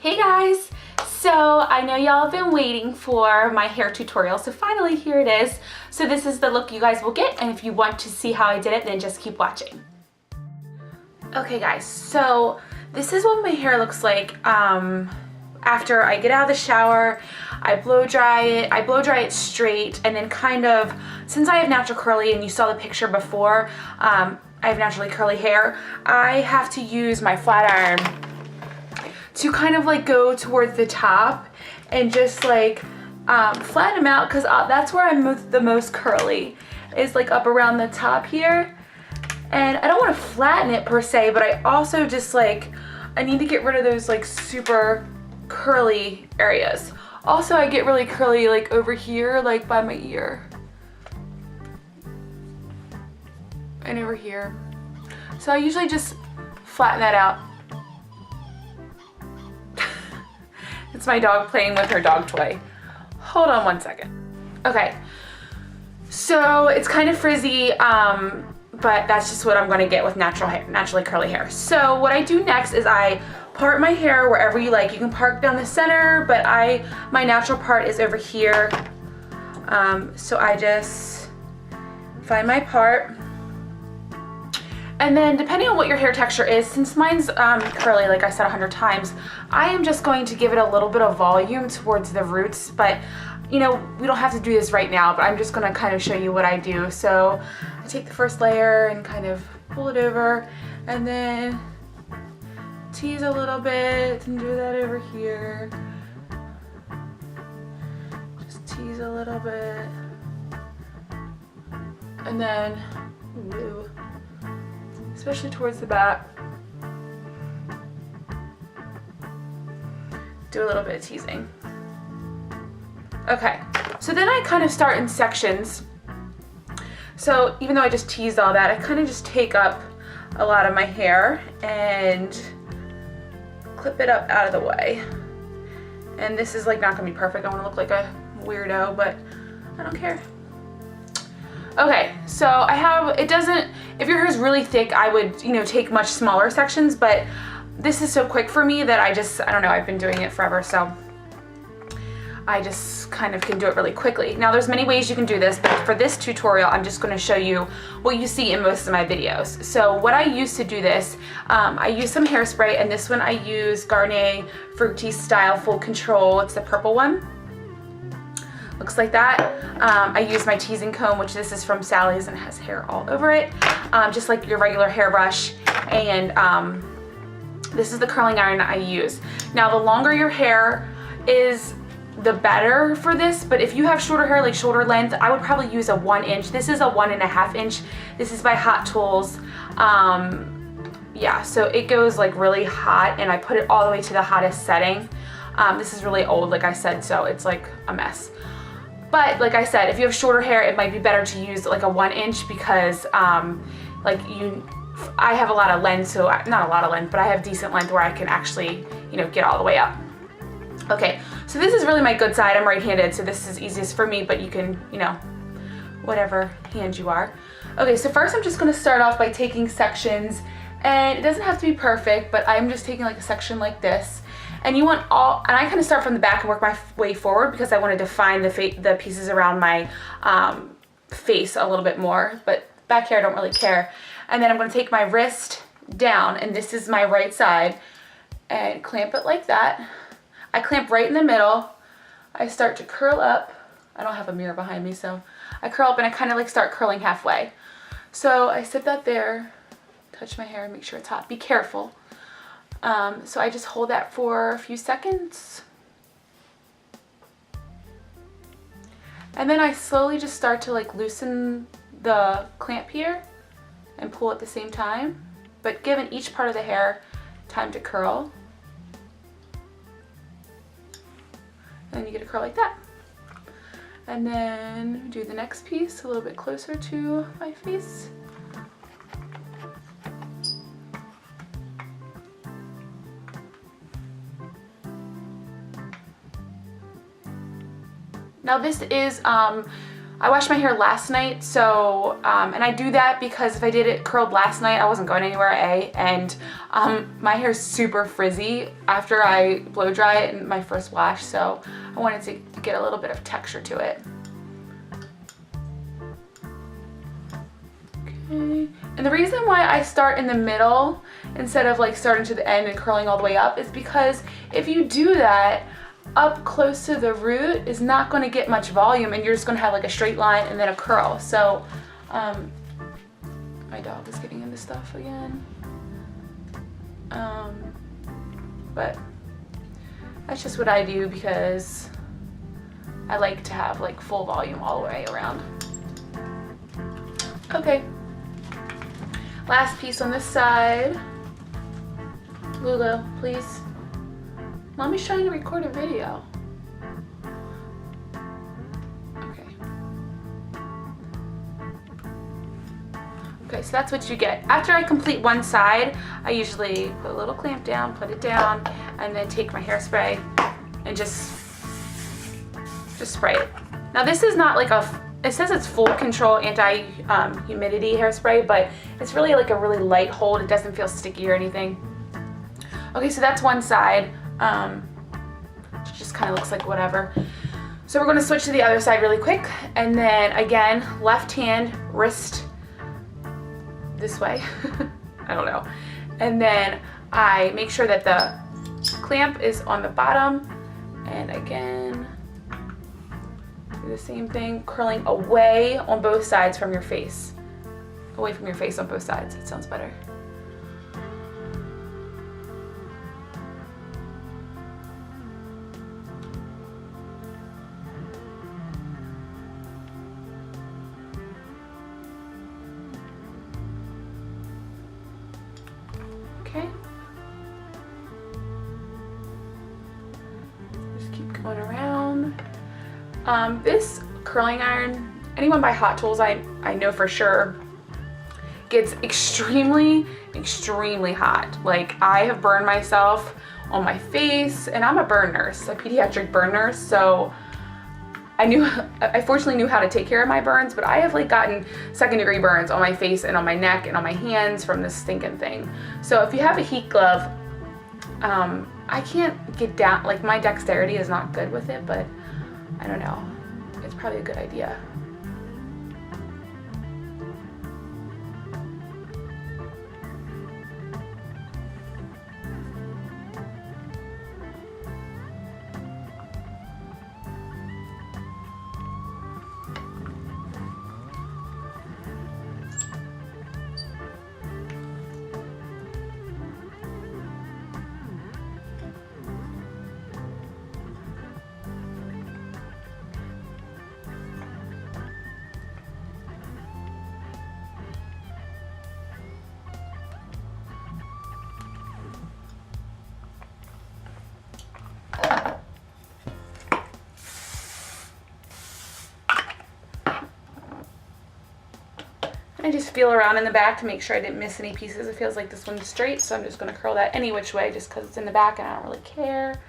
Hey guys! So I know y'all have been waiting for my hair tutorial, so finally here it is. So this is the look you guys will get, and if you want to see how I did it, then just keep watching. Okay guys, so this is what my hair looks like after I get out of the shower. I blow dry it straight, and then kind of, since I have natural curly and you saw the picture before, I have naturally curly hair, I have to use my flat iron to kind of like go towards the top and just like flatten them out, because that's where I'm the most curly, is like up around the top here. And I don't want to flatten it per se, but I also just like, I need to get rid of those like super curly areas. Also, I get really curly like over here, like by my ear and over here. So I usually just flatten that out. It's my dog playing with her dog toy. Hold on one second. Okay, so it's kind of frizzy, but that's just what I'm gonna get with naturally curly hair. So what I do next is I part my hair wherever you like. You can part down the center, but my natural part is over here. So I just find my part. And then depending on what your hair texture is, since mine's curly, like I said 100 times, I am just going to give it a little bit of volume towards the roots. But you know, we don't have to do this right now, but I'm just gonna kind of show you what I do. So I take the first layer and kind of pull it over, and then tease a little bit and do that over here. Just tease a little bit. And then, ooh, especially towards the back, do a little bit of teasing. Okay, so then I kind of start in sections. So even though I just teased all that, I kind of just take up a lot of my hair and clip it up out of the way. And this is like not gonna be perfect. I wanna look like a weirdo, but I don't care. Okay, so if your hair is really thick, I would, take much smaller sections, but this is so quick for me that I don't know, I've been doing it forever, so I just kind of can do it really quickly. Now there's many ways you can do this, but for this tutorial, I'm just gonna show you what you see in most of my videos. So what I use to do this, I use some hairspray, and this one I use Garnier Fructis Style Full Control. It's the purple one. Looks like that. I use my teasing comb, which this is from Sally's and has hair all over it, just like your regular hairbrush. And this is the curling iron I use. Now the longer your hair is, the better for this, but if you have shorter hair, like shoulder length, I would probably use a 1 inch. This is a 1.5 inch. This is by Hot Tools. Yeah, so it goes like really hot, and I put it all the way to the hottest setting. This is really old, like I said, so it's like a mess. But like I said, if you have shorter hair, it might be better to use like a 1 inch, because I have a lot of length, so not a lot of length, but I have decent length where I can actually, get all the way up. Okay, so this is really my good side. I'm right-handed, so this is easiest for me, but you can, whatever hand you are. Okay, so first I'm just gonna start off by taking sections, and it doesn't have to be perfect, but I'm just taking like a section like this. And and I kind of start from the back and work my way forward, because I want to define the pieces around my face a little bit more, but back here I don't really care. And then I'm gonna take my wrist down, and this is my right side, and clamp it like that. I clamp right in the middle. I start to curl up. I don't have a mirror behind me, so I curl up, and I kind of like start curling halfway. So I sit that there, touch my hair, make sure it's hot. Be careful. So I just hold that for a few seconds. And then I slowly just start to like loosen the clamp here and pull at the same time, but giving each part of the hair time to curl. And you get a curl like that. And then do the next piece a little bit closer to my face. Now this is I washed my hair last night, so, and I do that because if I did it curled last night, I wasn't going anywhere, and my hair is super frizzy after I blow dry it in my first wash, so I wanted to get a little bit of texture to it. Okay. And the reason why I start in the middle instead of like starting to the end and curling all the way up is because if you do that, up close to the root is not going to get much volume, and you're just going to have like a straight line and then a curl. So my dog is getting into stuff again, but that's just what I do because I like to have like full volume all the way around. Okay, last piece on this side. Lulu, please. Mommy's trying to record a video. Okay. Okay, so that's what you get. After I complete one side, I usually put a little clamp down, put it down, and then take my hairspray and just spray it. Now this is not like it says it's full control anti-humidity hairspray, but it's really like a really light hold. It doesn't feel sticky or anything. Okay, so that's one side. It just kind of looks like whatever. So we're going to switch to the other side really quick, and then again, left hand, wrist this way. I don't know. And then I make sure that the clamp is on the bottom, and again, do the same thing, curling away on both sides from your face. Away from your face on both sides. It sounds better. Okay. Just keep going around. This curling iron, anyone buy Hot Tools, I know for sure, gets extremely hot. Like, I have burned myself on my face, and I'm a burn nurse, a pediatric burn nurse, so I fortunately knew how to take care of my burns, but I have like gotten 2nd-degree burns on my face and on my neck and on my hands from this stinking thing. So if you have a heat glove, I can't get down, like my dexterity is not good with it, but I don't know, it's probably a good idea. I just feel around in the back to make sure I didn't miss any pieces. It feels like this one's straight, so I'm just going to curl that any which way just because it's in the back and I don't really care.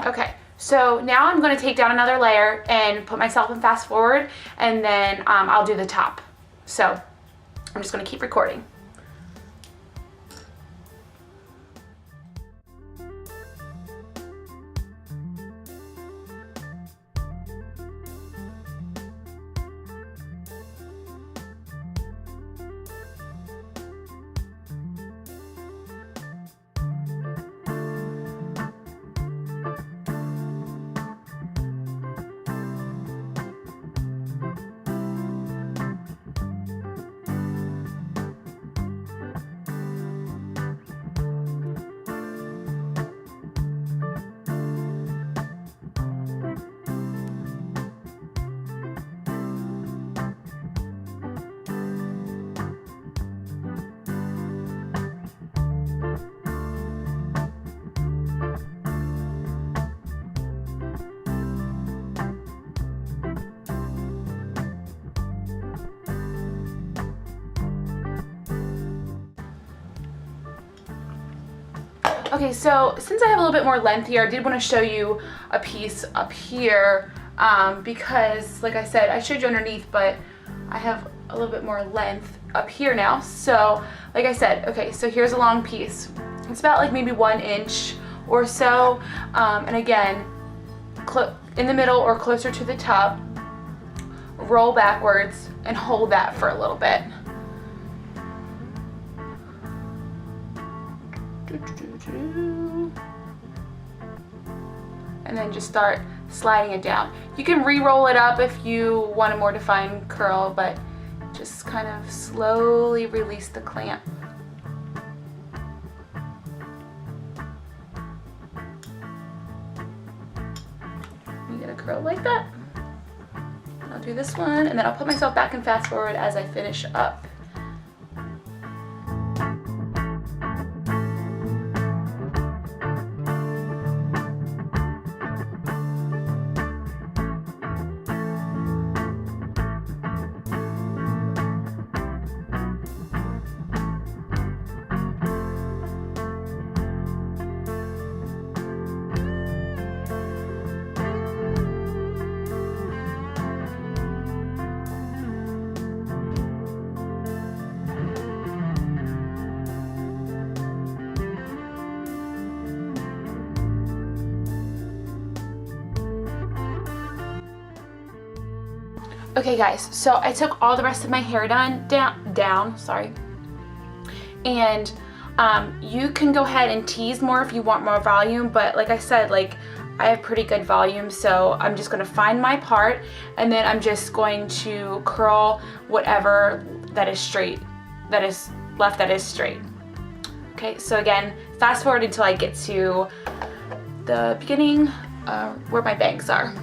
Okay, so now I'm going to take down another layer and put myself in fast forward, and then I'll do the top. So I'm just going to keep recording. Okay, so since I have a little bit more length here, I did want to show you a piece up here because, like I said, I showed you underneath, but I have a little bit more length up here now. So, like I said, okay, so here's a long piece. It's about like maybe 1 inch or so, and again, in the middle or closer to the top, roll backwards and hold that for a little bit. And then just start sliding it down. You can re-roll it up if you want a more defined curl, but just kind of slowly release the clamp. You get a curl like that. I'll do this one, and then I'll put myself back in fast forward as I finish up. Okay guys, so I took all the rest of my hair down, sorry. And you can go ahead and tease more if you want more volume, but like I said, like I have pretty good volume, so I'm just gonna find my part and then I'm just going to curl whatever that is straight, that is left that is straight. Okay, so again, fast forward until I get to the beginning where my bangs are.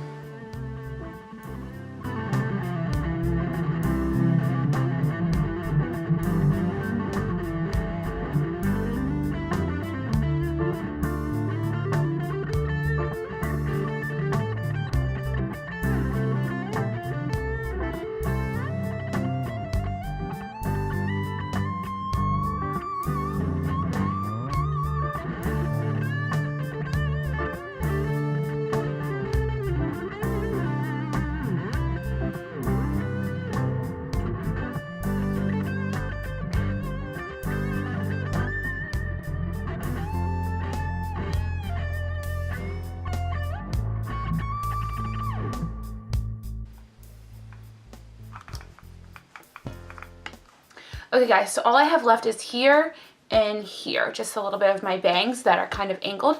Okay guys, so all I have left is here and here, just a little bit of my bangs that are kind of angled.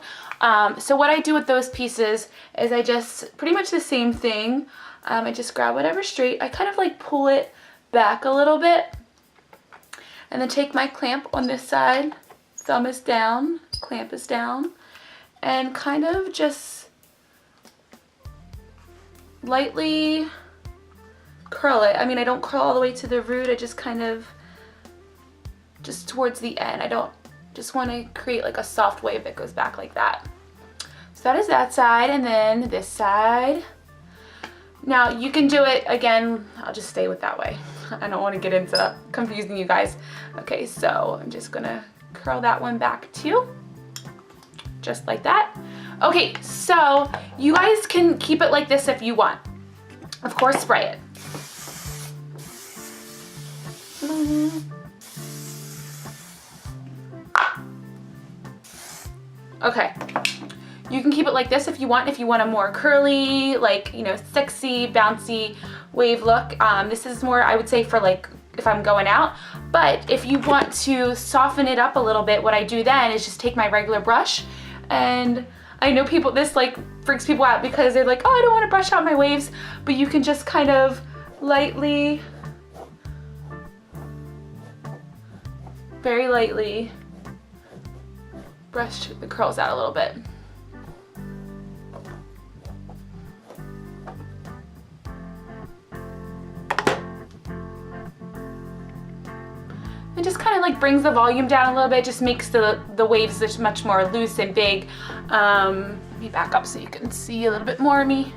So what I do with those pieces is I just, pretty much the same thing, I just grab whatever straight, I kind of like pull it back a little bit, and then take my clamp on this side, thumb is down, clamp is down, and kind of just lightly curl it. I mean, I don't curl all the way to the root, I just kind of, just towards the end. I don't just want to create like a soft wave that goes back like that. So that is that side, and then this side. Now you can do it again, I'll just stay with that way. I don't want to get into confusing you guys. Okay, so I'm just gonna curl that one back too, just like that. Okay, so you guys can keep it like this if you want. Of course, spray it. Okay, you can keep it like this if you want a more curly, like, you know, sexy, bouncy wave look. This is more, I would say, for like if I'm going out. But if you want to soften it up a little bit, what I do then is just take my regular brush, and I know people, this like freaks people out because they're like, oh, I don't want to brush out my waves, but you can just kind of lightly, very lightly, brush the curls out a little bit. It just kind of like brings the volume down a little bit, just makes the waves just much more loose and big. Let me back up so you can see a little bit more of me.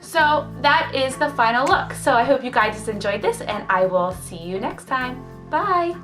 So that is the final look. So I hope you guys enjoyed this, and I will see you next time. Bye.